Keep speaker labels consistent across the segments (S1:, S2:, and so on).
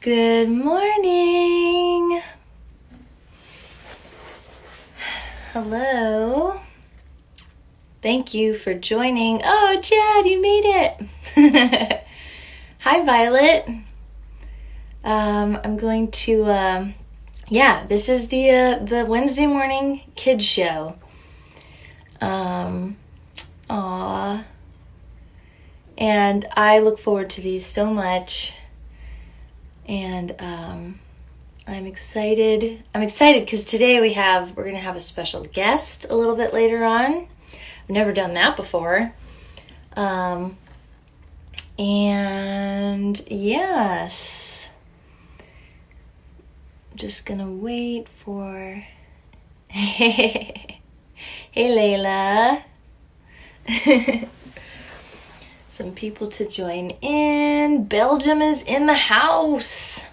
S1: Good morning. Hello. Thank you for joining. Oh, Chad, you made it. Hi, Violet. I'm going to, this is the Wednesday morning kids show. Aw. And I look forward to these so much. And I'm excited. I'm excited because today we're going to have a special guest a little bit later on. I've never done that before. And yes, I'm just going to wait for, hey Layla, some people to join in. Belgium is in the house.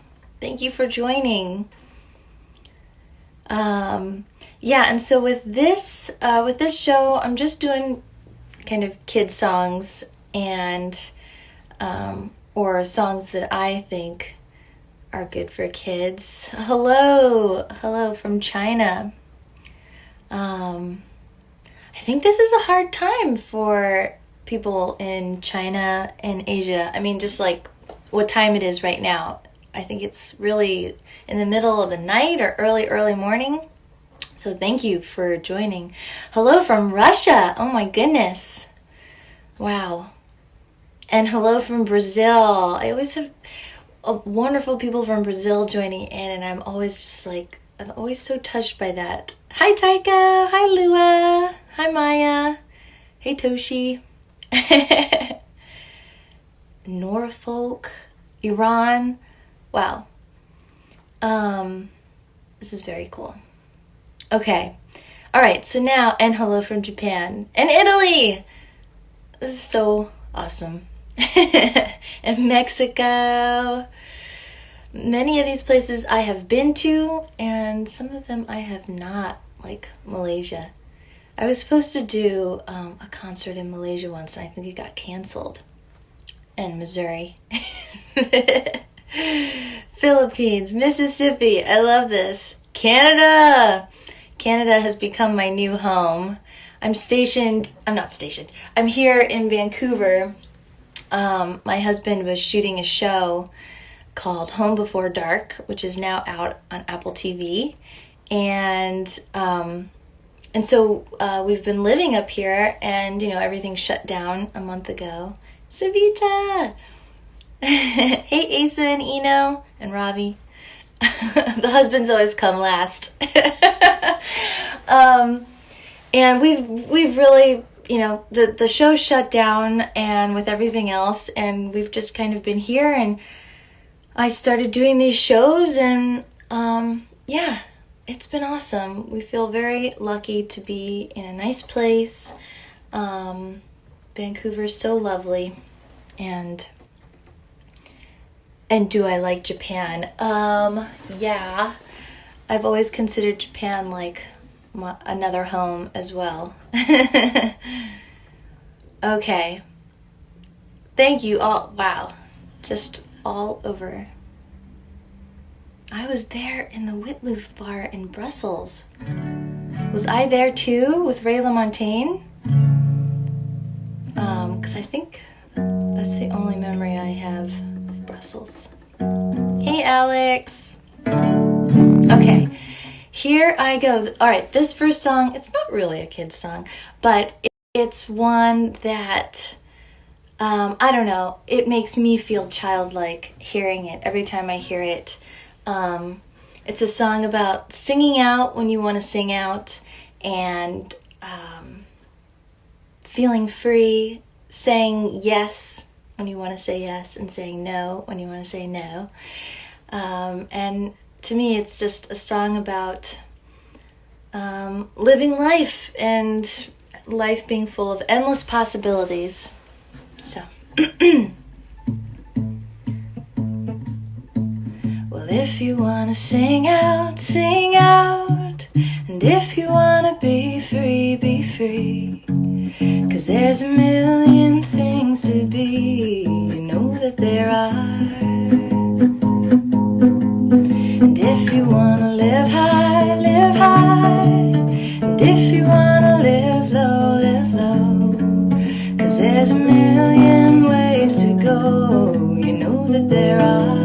S1: Thank you for joining. And so with this show, I'm just doing kind of kid songs and or songs that I think are good for kids. Hello from China. I think this is a hard time for people in China and Asia. I mean, just like what time it is right now. I think it's really in the middle of the night or early morning. So thank you for joining. Hello from Russia. Oh my goodness. Wow. And hello from Brazil. I always have wonderful people from Brazil joining in, and I'm always so touched by that. Hi Taika. Hi Lua. Hi Maya. Hey Toshi. Norfolk, Iran. Wow. This is very cool. Okay. All right. So now, and hello from Japan and Italy. This is so awesome. And Mexico. Many of these places I have been to, and some of them I have not, like Malaysia. I was supposed to do a concert in Malaysia once, and I think it got canceled. And Missouri. Philippines, Mississippi. I love this. Canada. Canada has become my new home. I'm here in Vancouver. My husband was shooting a show called Home Before Dark, which is now out on Apple TV. And so we've been living up here, and, everything shut down a month ago. Savita! Hey, Asa and Eno and Ravi. The husbands always come last. And we've really, the show shut down, and with everything else, and we've just kind of been here, and I started doing these shows, and it's been awesome. We feel very lucky to be in a nice place. Vancouver's so lovely, and do I like Japan? Yeah. I've always considered Japan like another home as well. Okay. Thank you all. Wow. Just all over. I was there in the Witloof bar in Brussels. Was I there too with Ray LaMontagne? Because I think that's the only memory I have of Brussels. Hey, Alex. Okay, here I go. All right, this first song, it's not really a kid's song, but it's one that, I don't know, it makes me feel childlike hearing it every time I hear it. It's a song about singing out when you want to sing out, and feeling free, saying yes when you want to say yes, and saying no when you want to say no. And to me, it's just a song about living life, and life being full of endless possibilities. So... Well, if you wanna sing out, sing out. And if you wanna be free, be free. 'Cause there's a million things to be, you know that there are. you wanna live high, live high. And if you wanna live low, live low. 'Cause there's a million ways to go, you know that there are.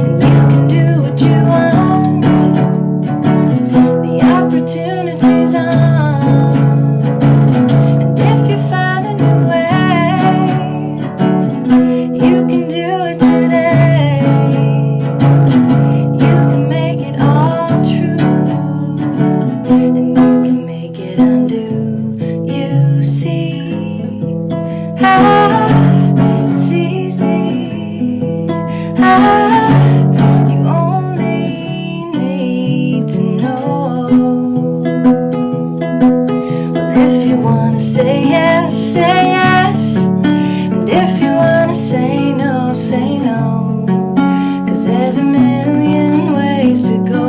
S1: And you can do what you want, the opportunity's on. And if you find a new way, you can do it today. You can make it all true, and you can make it undo. You see how it's easy, how you only need to know. Well, if you wanna say yes, say yes. And if you wanna say no, say no. 'Cause there's a million ways to go,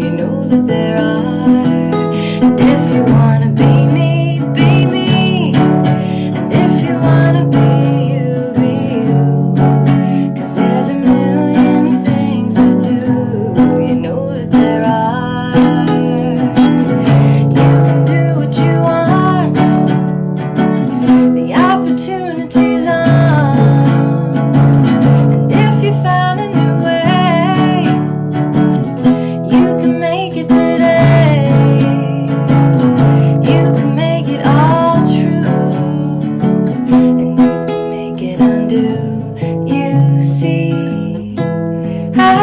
S1: you know that there are. And if you wanna be me, be me. And if you wanna be you, be you. 'Cause there's a million things to do, you know that there are. You can do what you want, the opportunity's on. And if you find a new way, you can make it today. You can make it all true, and you can make it undo. You see how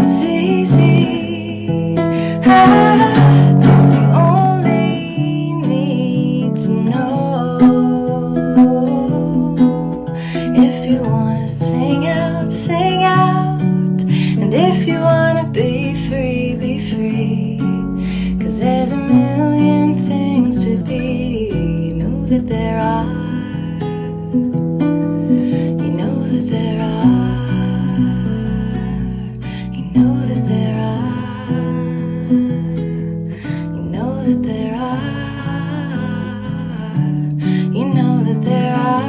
S1: it's easy, how you only need to know. If you wanna sing out, sing out. And if you wanna be free, be free. 'Cause there's a million things to be, you know that there are. You know that there are. You know that there are. You know that there are. You know that there are.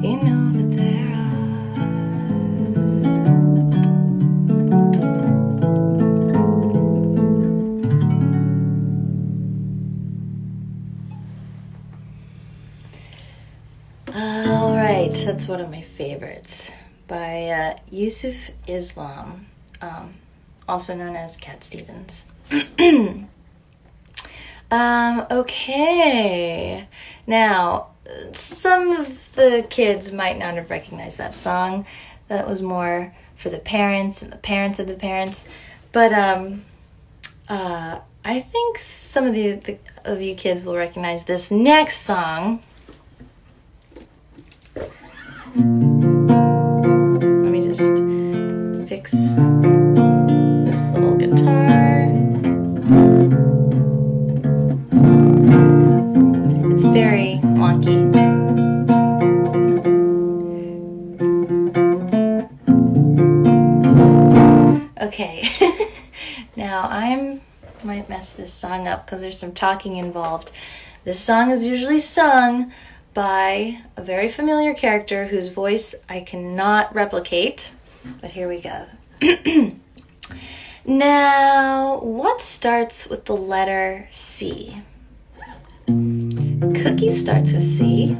S1: You know that there are. All right, that's one of my favorites by Yusuf Islam, also known as Cat Stevens. Okay, now some of the kids might not have recognized that song. That was more for the parents and the parents of the parents. But I think some of the of you kids will recognize this next song. Let me just fix this little guitar. It's very wonky. Okay, now I might mess this song up because there's some talking involved. This song is usually sung by a very familiar character whose voice I cannot replicate, but here we go. Now, what starts with the letter C? Cookie starts with C.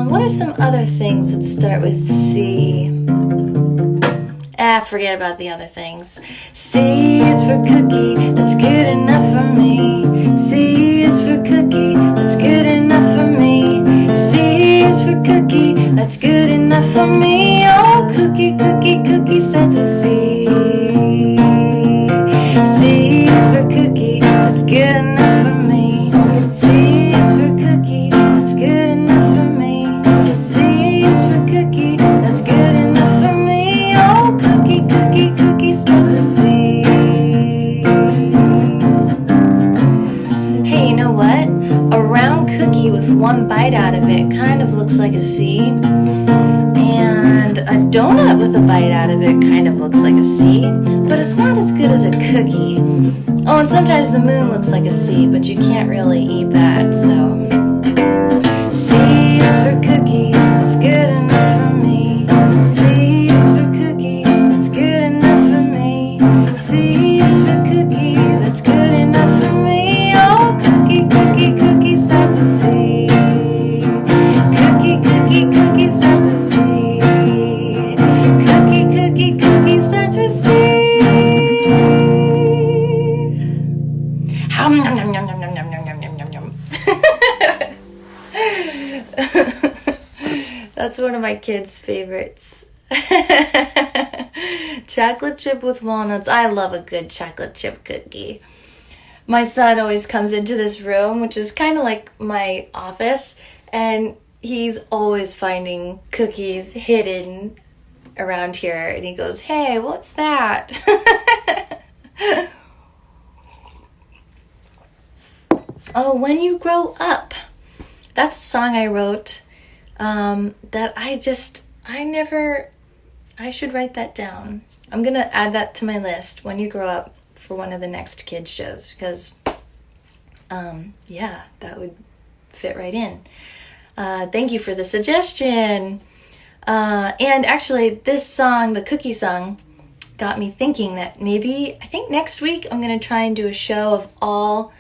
S1: What are some other things that start with C? Forget about the other things. C is for cookie, that's good enough for me. C is for cookie, that's good enough for me. C is for cookie, that's good enough for me. Oh, cookie, cookie, cookie starts with C. C is for cookie, that's good enough for me. C is for cookie, that's good enough for me. C is for cookie, that's good enough for me. Oh, cookie, cookie, cookie starts with C. Hey, you know what? A round cookie with one bite out of it kind of looks like a C. And a donut with a bite out of it kind of looks like a C. But it's not as good as a cookie. Oh, and sometimes the moon looks like a C, but you can't really eat that, so. C is for cookie, that's good enough for me. my kids' favorites. Chocolate chip with walnuts. I love a good chocolate chip cookie. My son always comes into this room, which is kind of like my office, and he's always finding cookies hidden around here, and he goes, "Hey, what's that?" Oh, When You Grow Up. That's a song I wrote that I should write that down. I'm going to add that to my list, When You Grow Up, for one of the next kids shows, because, that would fit right in. Thank you for the suggestion. And actually, this song, the cookie song, got me thinking that I think next week I'm going to try and do a show of all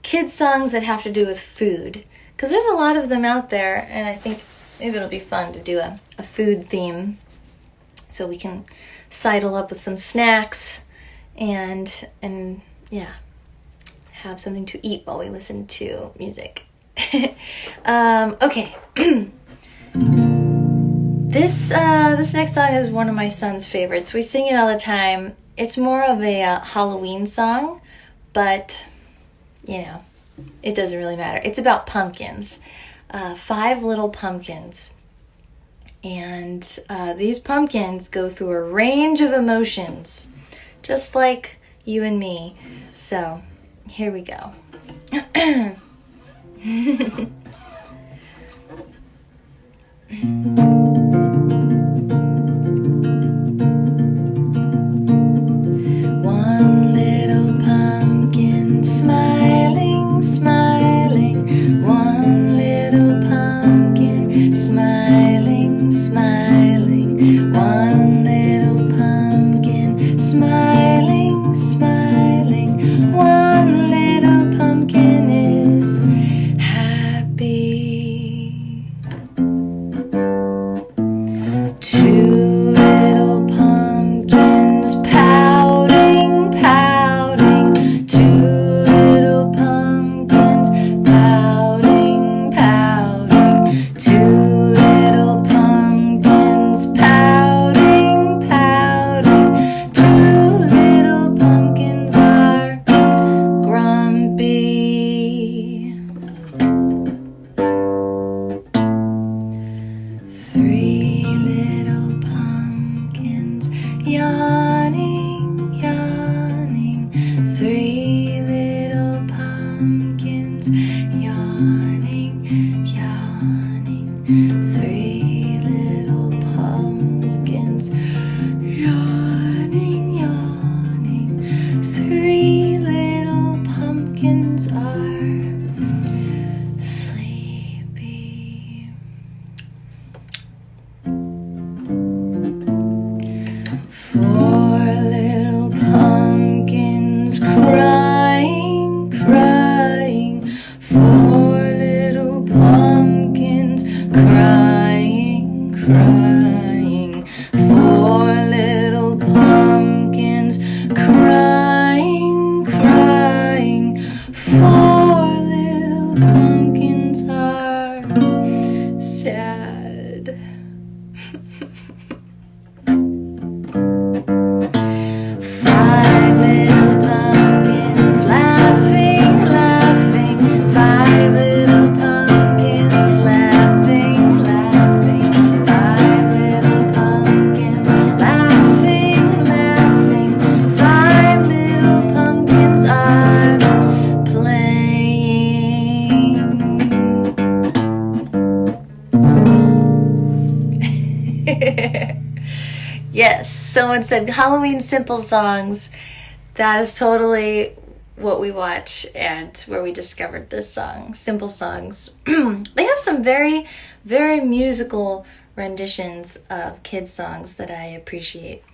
S1: kids songs that have to do with food. Because there's a lot of them out there, and I think maybe it'll be fun to do a food theme. So we can sidle up with some snacks and have something to eat while we listen to music. Okay. This next song is one of my son's favorites. We sing it all the time. It's more of a Halloween song, but it doesn't really matter. It's about pumpkins. 5 little pumpkins. And these pumpkins go through a range of emotions, just like you and me. So, here we go. One little pumpkin smiling, smiling. One little pumpkin smiling, smiling. One little pumpkin smiling, smiling. One little pumpkin is happy. 2 little pumpkins pouting, pouting. 2 little pumpkins pouting, pouting. 2 little pumpkins pouting, pouting. 2 little pumpkins are grumpy. 3 little pumpkins yawning, yawning. 3 little pumpkins yawning, yawning. 3 little pumpkins yawning, yawning. 3 little pumpkins are sleepy. 4 little pumpkins crying, crying. 4 little pumpkins crying, crying. 4 little pumpkins crying, crying. 4 little pumpkins are sad. 5 little pumpkins laughing, laughing. 5 little pumpkins laughing, laughing. 5 little pumpkins laughing, laughing. 5 little pumpkins are playing. Yes, someone said Halloween simple songs. That is totally what we watch and where we discovered this song. Simple songs. They have some very, very musical renditions of kids' songs that I appreciate.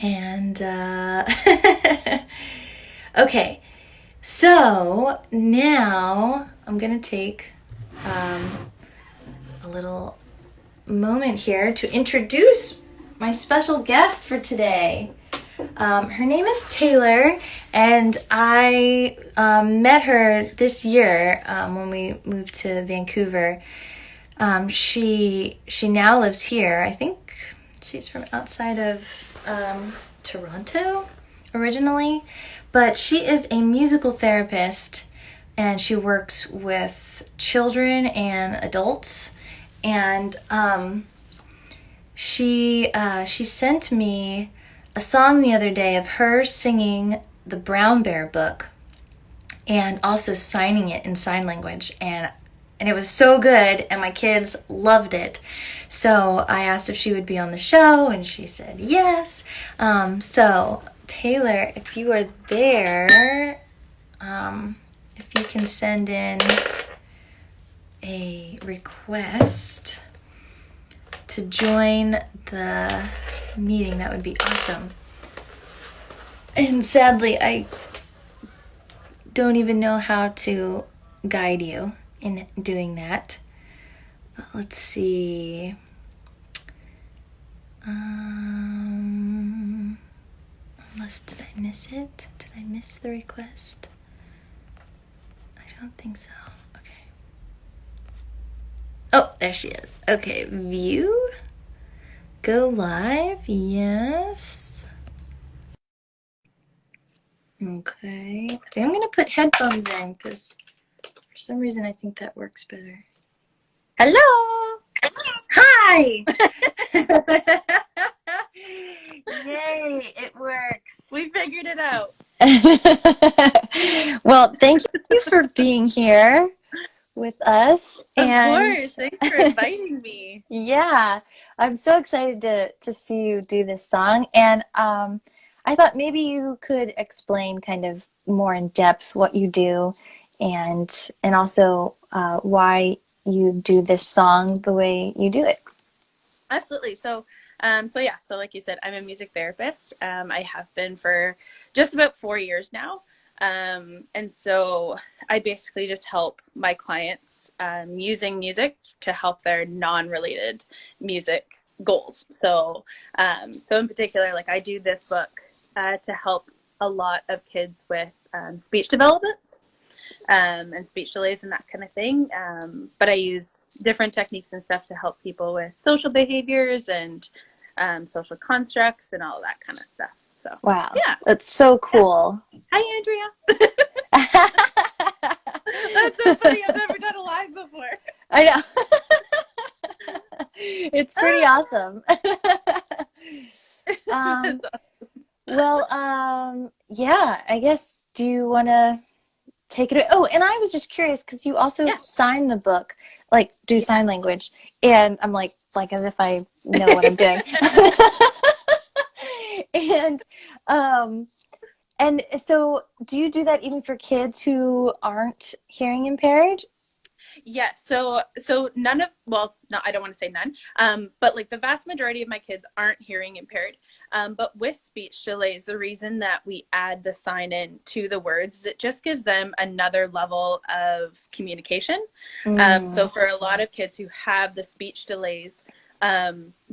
S1: And, okay. So, now I'm going to take a little moment here to introduce my special guest for today. Her name is Taylor, and I met her this year when we moved to Vancouver. She now lives here. I think she's from outside of Toronto originally, but she is a musical therapist and she works with children and adults. And she sent me a song the other day of her singing the Brown Bear book and also signing it in sign language, and it was so good and my kids loved it. So I asked if she would be on the show and she said yes. So Taylor, if you are there, if you can send in a request to join the meeting, that would be awesome. And sadly, I don't even know how to guide you in doing that. But let's see. Unless, did I miss it? Did I miss the request? I don't think so. Okay. Oh, there she is. Okay, view. Go live. Yes. Okay. I think I'm going to put headphones in because for some reason I think that works better.
S2: Hello!
S1: Hi! Yay, it works.
S2: We figured it out.
S1: Well, thank you for being here with us.
S2: Of course. Thanks for inviting me.
S1: Yeah, I'm so excited to see you do this song. And I thought maybe you could explain kind of more in depth what you do and also why you do this song the way you do it.
S2: Absolutely. So like you said, I'm a music therapist. I have been for just about 4 years now. And so I basically just help my clients using music to help their non-related music goals. So in particular, like I do this book to help a lot of kids with speech development and speech delays and that kind of thing. But I use different techniques and stuff to help people with social behaviors and social constructs and all that kind of stuff. So,
S1: Wow,
S2: yeah.
S1: that's so cool.
S2: Yeah. Hi, Andrea. That's so funny. I've never done a live before.
S1: I know. It's pretty awesome. Yeah, I guess, do you want to take it away? Oh, and I was just curious because you also sign the book, like do sign language, and I'm like as if I know what I'm doing. And and so do you do that even for kids who aren't hearing impaired?
S2: Yeah, so none of, well, no, I don't want to say none, but like the vast majority of my kids aren't hearing impaired. But with speech delays, the reason that we add the sign in to the words is it just gives them another level of communication. So for a lot of kids who have the speech delays,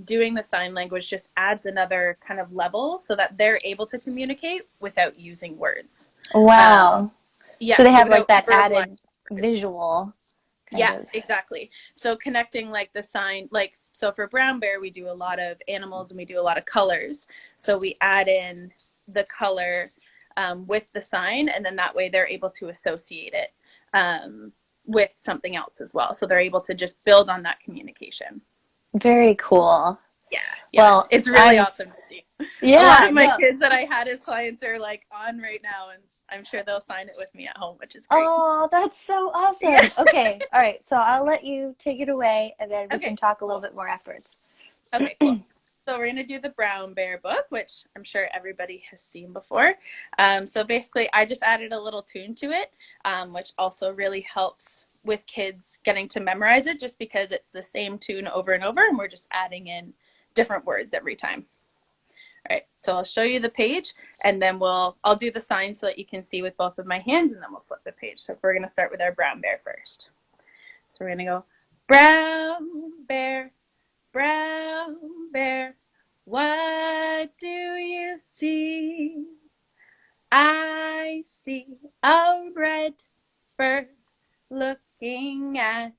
S2: doing the sign language just adds another kind of level so that they're able to communicate without using words.
S1: Wow.
S2: Yeah,
S1: So they have like
S2: without
S1: that
S2: verbalizing
S1: added visual kind
S2: Yeah,
S1: of.
S2: exactly. So connecting like the sign, like, so for brown bear, we do a lot of animals and we do a lot of colors. So we add in the color with the sign, and then that way they're able to associate it with something else as well. So they're able to just build on that communication.
S1: Very cool.
S2: Yeah, yeah.
S1: Well,
S2: It's really awesome to see.
S1: Yeah,
S2: a lot of my
S1: no.
S2: kids that I had as clients are like on right now, and I'm sure they'll sign it with me at home, which is great.
S1: Oh, that's so awesome. Okay, all right. So I'll let you take it away, and then we can talk a little bit more afterwards.
S2: Okay, cool. So we're going to do the Brown Bear book, which I'm sure everybody has seen before. So basically, I just added a little tune to it, which also really helps with kids getting to memorize it just because it's the same tune over and over, and we're just adding in different words every time. All right, so I'll show you the page, and then I'll do the sign so that you can see with both of my hands, and then we'll flip the page. So we're going to start with our brown bear first. So we're going to go, brown bear, what do you see? I see a red bird looking at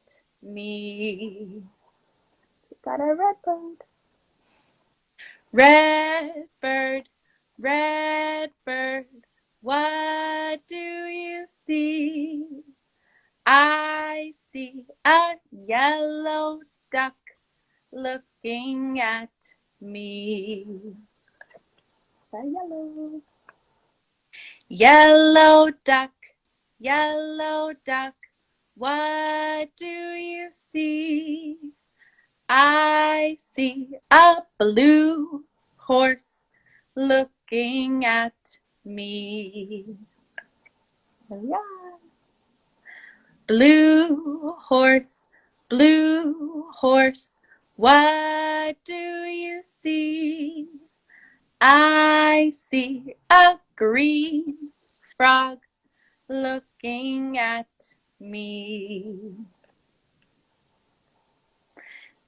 S2: me. Got a red bird. Red bird, what do you see? I see a yellow duck looking at me. A yellow duck, what do you see? I see a blue horse looking at me. Yeah. Blue horse, what do you see? I see a green frog looking at me.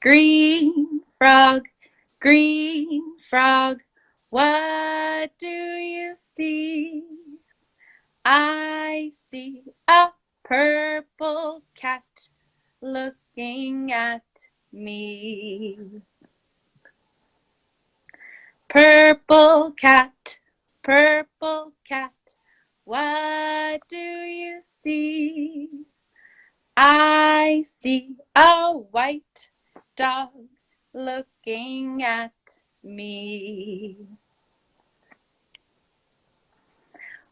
S2: Green frog, what do you see? I see a purple cat looking at me. Purple cat, what do you see? I see a white dog looking at me.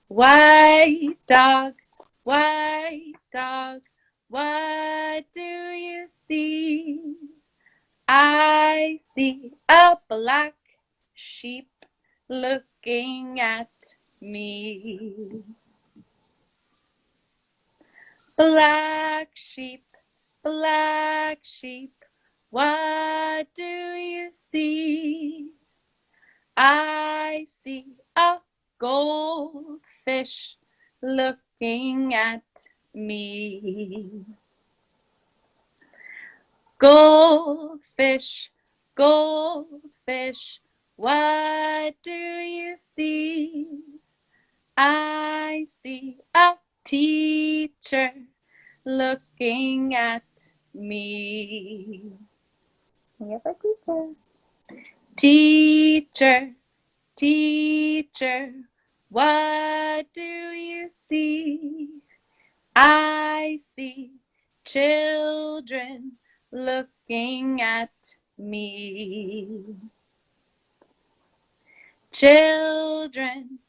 S2: White dog, what do you see? I see a black sheep looking at me. Black sheep, what do you see? I see a goldfish looking at me. Goldfish, what do you see? I see a teacher looking at me. We have a teacher. Teacher, what do you see? I see children looking at me. Children,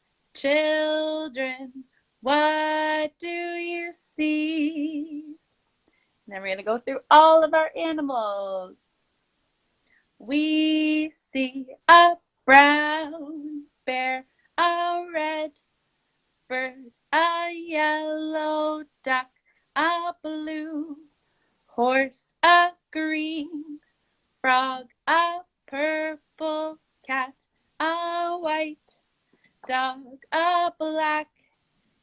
S2: what do you see? Then we're going to go through all of our animals. We see a brown bear, a red bird, a yellow duck, a blue horse, a green frog, a purple cat, a white dog, a black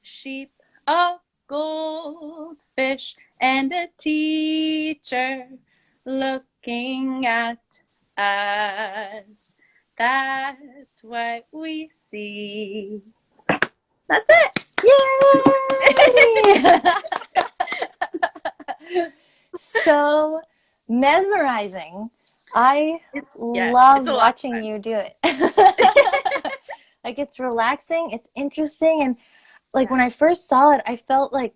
S2: sheep, a goldfish, and a teacher looking at us. That's what we see. That's it.
S1: Yay! So mesmerizing. I love watching you do it. Like, it's relaxing, it's interesting, and like when I first saw it, I felt like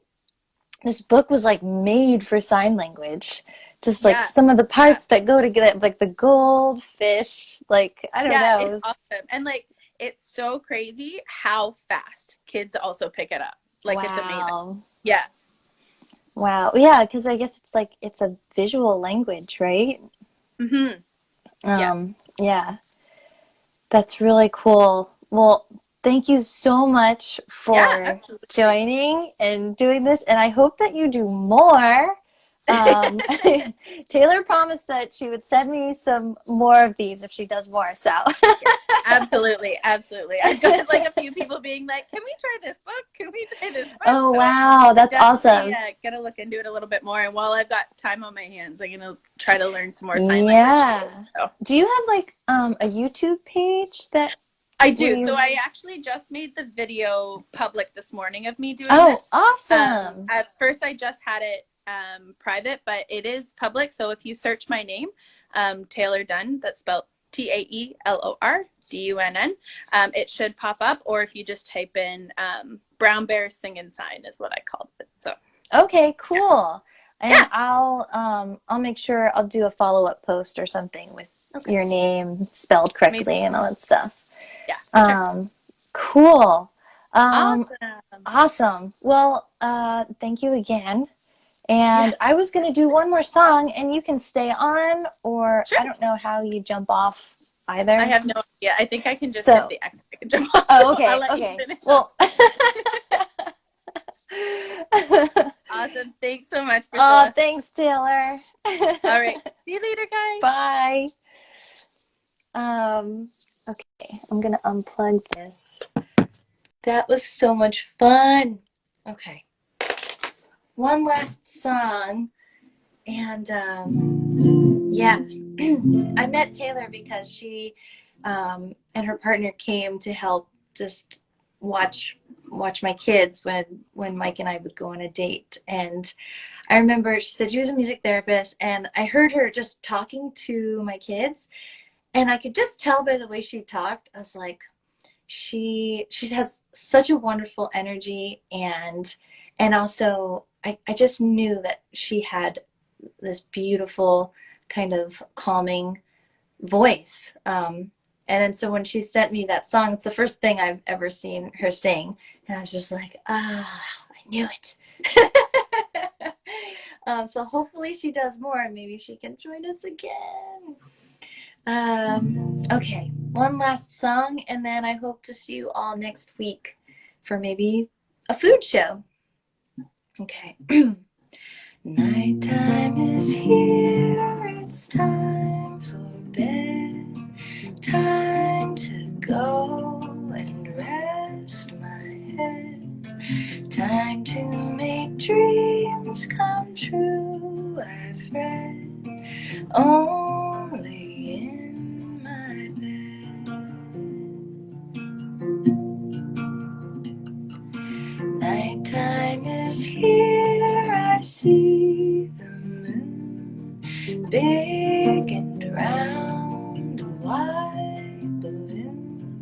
S1: this book was like made for sign language. Just like some of the parts that go together, like the goldfish, like I don't know.
S2: It's awesome. And like it's so crazy how fast kids also pick it up. Like it's amazing. Yeah.
S1: Wow. Yeah, because I guess it's like it's a visual language, right?
S2: Mm-hmm.
S1: Yeah. That's really cool. Well, thank you so much for joining and doing this, and I hope that you do more. Taylor promised that she would send me some more of these if she does more, so.
S2: Absolutely. I've got like a few people being like, can we try this book?
S1: Oh, wow. That's awesome.
S2: Yeah, gonna look into it a little bit more. And while I've got time on my hands, I'm gonna try to learn some more sign language. So.
S1: Do you have like a YouTube page that
S2: I do. So I actually just made the video public this morning of me doing this.
S1: Oh, awesome.
S2: At first I just had it private, but it is public. So if you search my name, Taylor Dunn, that's spelled TaelorDunn, it should pop up. Or if you just type in Brown Bear Singing Sign is what I called it. So
S1: Okay, cool. And
S2: yeah,
S1: I'll make sure I'll do a follow-up post or something with
S2: okay,
S1: your name spelled correctly
S2: amazing.
S1: and all that stuff.
S2: Yeah, for sure.
S1: Cool.
S2: Awesome.
S1: Awesome. Well, thank you again.
S2: Yeah,
S1: And I was going to do one more song, and you can stay on, or
S2: sure.
S1: I don't know how you jump off
S2: I
S1: either.
S2: have no idea. I think I can just hit
S1: So,
S2: the X. I can jump off.
S1: oh,
S2: So I'll
S1: okay,
S2: let you
S1: okay.
S2: finish up.
S1: Well,
S2: Awesome. Thanks so much,
S1: oh,
S2: Priscilla.
S1: thanks, Taylor.
S2: All right. See you later, guys.
S1: Bye. Okay, I'm gonna unplug this. That was so much fun. Okay, one last song, and yeah, I met Taylor because she and her partner came to help just watch my kids when Mike and I would go on a date. And I remember she said she was a music therapist, and I heard her just talking to my kids, and I could just tell by the way she talked. I was like, she has such a wonderful energy, and also I just knew that she had this beautiful kind of calming voice. And then so when she sent me that song, it's the first thing I've ever seen her sing, and I was just like, ah, I knew it. So hopefully she does more, and maybe she can join us again. Okay, one last song, and then I hope to see you all next week for maybe a food show. Okay. Nighttime is here, it's time for bed. Time to go and rest my head. Time to make dreams come true. I've read only in my bed. Nighttime is here, I see the moon, big and round, a white balloon.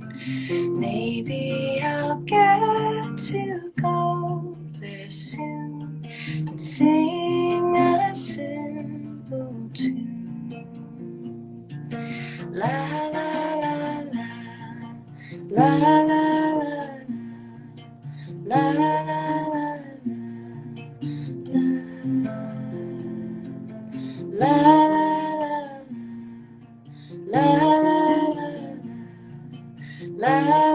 S1: Maybe I'll get to go there soon and sing a simple tune. La la la la, la la la la, la la la la, la la la la. La la la la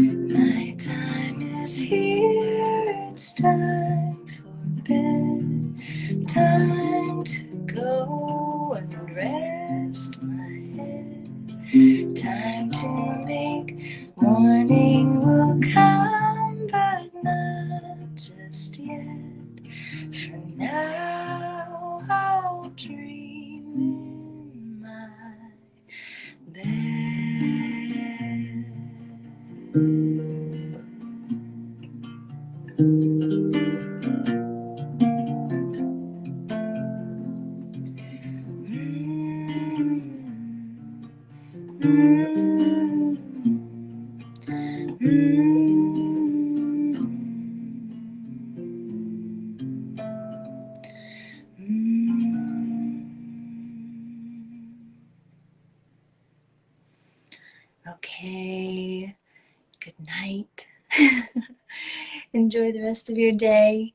S1: Nighttime is here, it's time for bed. Time to go and rest my head. Time to make morning will come, but not just yet. For now, I'll dream in my bed. Okay, good night. Enjoy the rest of your day,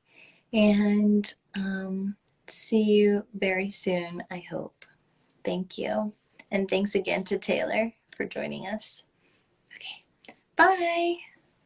S1: and see you very soon, I hope. Thank you. And thanks again to Taylor for joining us. Okay, bye.